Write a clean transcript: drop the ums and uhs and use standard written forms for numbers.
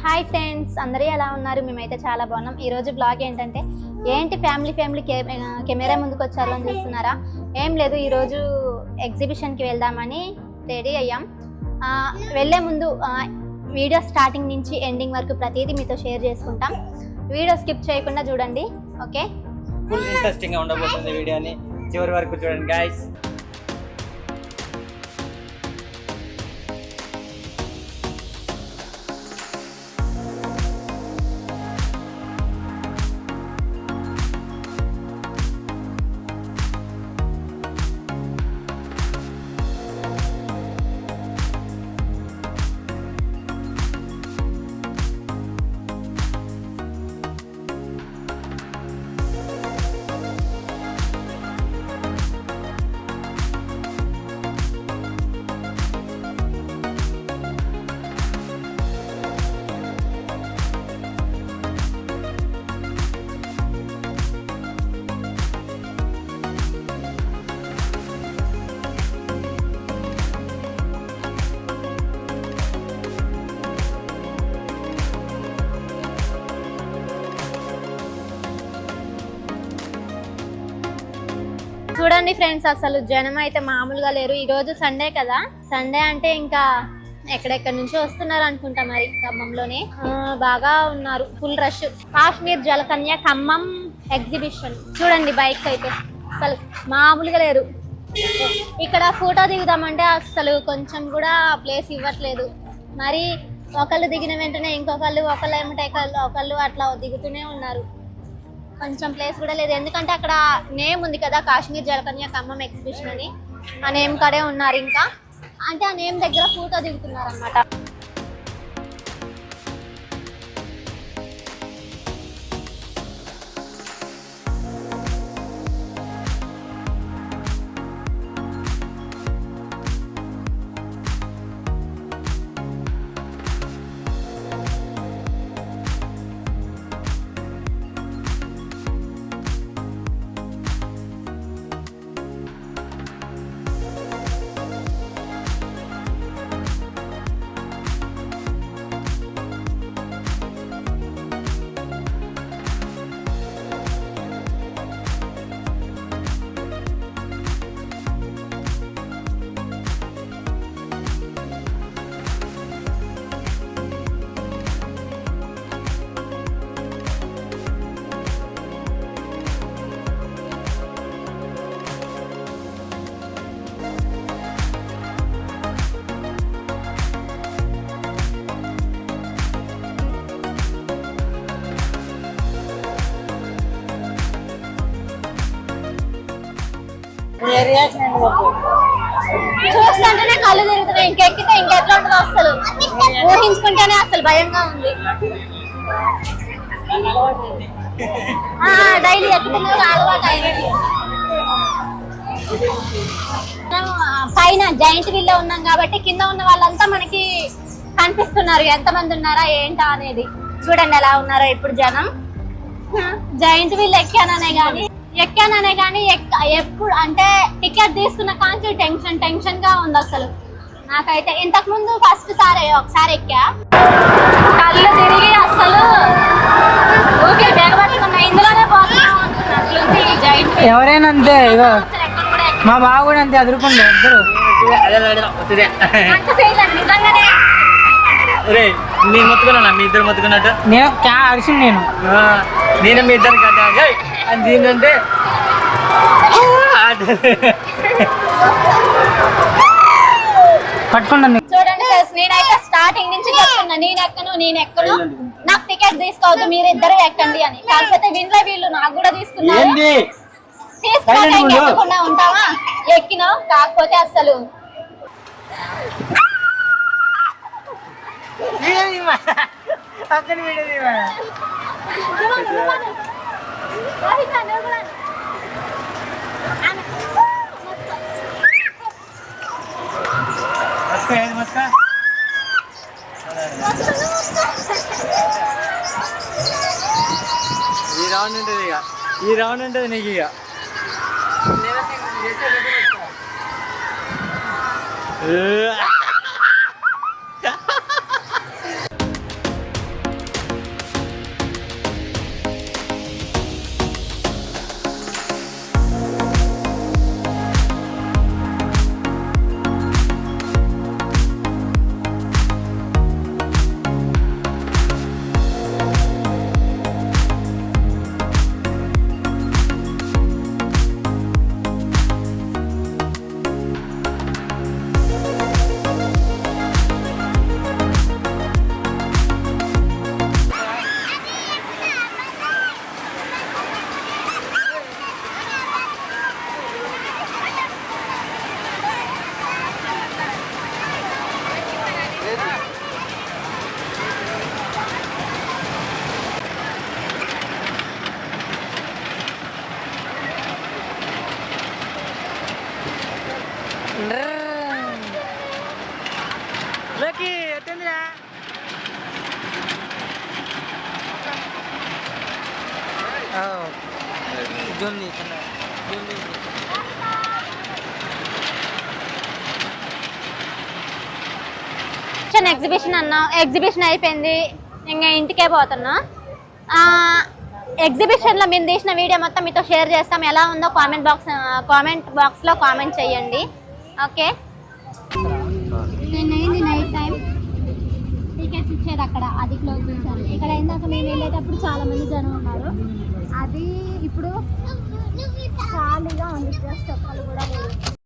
Hi friends, అందరూ ఎలా ఉన్నారు? మేమైతే చాలా బాగున్నాం. ఈరోజు బ్లాగ్ ఏంటంటే ఫ్యామిలీ కెమెరా ముందుకు వచ్చారు అని చూస్తున్నారా? ఏం లేదు, ఈరోజు ఎగ్జిబిషన్కి వెళ్దామని రెడీ అయ్యాం. వెళ్ళే ముందు వీడియో స్టార్టింగ్ నుంచి ఎండింగ్ వరకు ప్రతిదీ మీతో షేర్ చేసుకుంటాం. వీడియో స్కిప్ చేయకుండా చూడండి, ఓకే? ఫుల్ ఇంట్రెస్టింగ్ గా ఉండబోతుంది వీడియోని, చివరి వరకు చూడండి గైస్. చూడండి ఫ్రెండ్స్, అసలు జనం అయితే మామూలుగా లేరు. ఈ రోజు సండే కదా, సండే అంటే ఇంకా ఎక్కడెక్కడి నుంచి వస్తున్నారు అనుకుంటా. మరి ఖమ్మంలోనే బాగా ఉన్నారు, ఫుల్ రష్. కాశ్మీర్ జలకన్య ఖమ్మం ఎగ్జిబిషన్ చూడండి, బైక్స్ అయితే అసలు మామూలుగా లేరు. ఇక్కడ ఫోటో దిగుదామంటే అసలు కొంచెం కూడా ప్లేస్ ఇవ్వట్లేదు. మరి ఒకళ్ళు దిగిన వెంటనే ఒకళ్ళు ఏమంటే ఒకళ్ళు అట్లా దిగుతూనే ఉన్నారు. కొంచెం ప్లేస్ కూడా లేదు, ఎందుకంటే అక్కడ నేమ్ ఉంది కదా, కాశ్మీర్ జలకన్య ఖమ్మం ఎగ్జిబిషన్ అని. ఆ నేమ్ కాడే ఉన్నారు. ఇంకా అంటే ఆ నేమ్ దగ్గర ఫోటో దిగుతున్నారు అన్నమాట. చూస్తుంటేనే కళ్ళు తిరుగుతున్నాయి, ఇంకెక్కితే ఇంకెట్లా ఉంటుందో అసలు ఊహించుకుంటేనే అసలు భయంగా ఉంది. డైలీ ఎక్కుతున్నా అలవాటు అయినట్టు. పైన జాయింట్ వీల్ లో ఉన్నాం కాబట్టి కింద ఉన్న వాళ్ళంతా మనకి కనిపిస్తున్నారు, ఎంతమంది ఉన్నారా ఏంటా అనేది. చూడండి ఎలా ఉన్నారో ఇప్పుడు జనం. జాయింట్ వీల్ ఎక్కాననే గానీ ఎప్పుడు అంటే టికెట్ తీసుకున్న కాంచి టెన్షన్ గా ఉంది అసలు. నాకైతే ఇంతకు ముందు ఫస్ట్ సారి ఒకసారి ఎక్కా, కళ్ళు తిరిగి అసలు ఊకే బెగబట్టుకున్నా, ఇందులోనే పోతున్నట్లుంది జాయింట్ వీల్. ఎవరైనా అంతే, ఇగో మా బావ కూడా అంతే అదురుకుండే ఇద్దరు. నిజంగానే నేను మొత్తుకున్నా, మీ ఇద్దరు మొత్తుకున్నట్టు నేను అరిసి నేను మీ ఇద్దరు కదా అని దీనంటే పట్టుకుంటాను. చూడండి నేనైతే స్టార్టింగ్ నుంచి చెప్తున్నా, నేను ఎక్కను నాకు టికెట్ తీసుకోవద్దు, మీరిద్దరు ఎక్కండి అని. కాకపోతే వీళ్ళు నాకు కూడా తీసుకున్నారు. ఎక్కకుండా ఉంటావా, ఎక్కినావు. కాకపోతే అసలు ఈ రౌండ్ ఉంటుంది నీకు ఇక. జూమ్ తీస్తున్నా జూమ్ తీసి ఎగ్జిబిషన్ అన్నా ఎగ్జిబిషన్ అయిపోయింది, ఇంకా ఇంటికే పోతున్నా. ఎగ్జిబిషన్లో మేము తీసిన వీడియో మొత్తం మీతో షేర్ చేస్తాం. ఎలా ఉందో కామెంట్ బాక్స్లో కామెంట్ చేయండి. ఓకే, అయింది నైట్ టైం, టికెట్స్ ఇచ్చేది అక్కడ, అది క్లోజ్ చేశారు. ఇక్కడ ఇందాక మేము వెళ్ళేటప్పుడు చాలా మంది జనం ఉన్నారు, అది ఇప్పుడు ఖాళీగా ఉంది, జస్ట్ ఒక్కరు కూడా లేదు.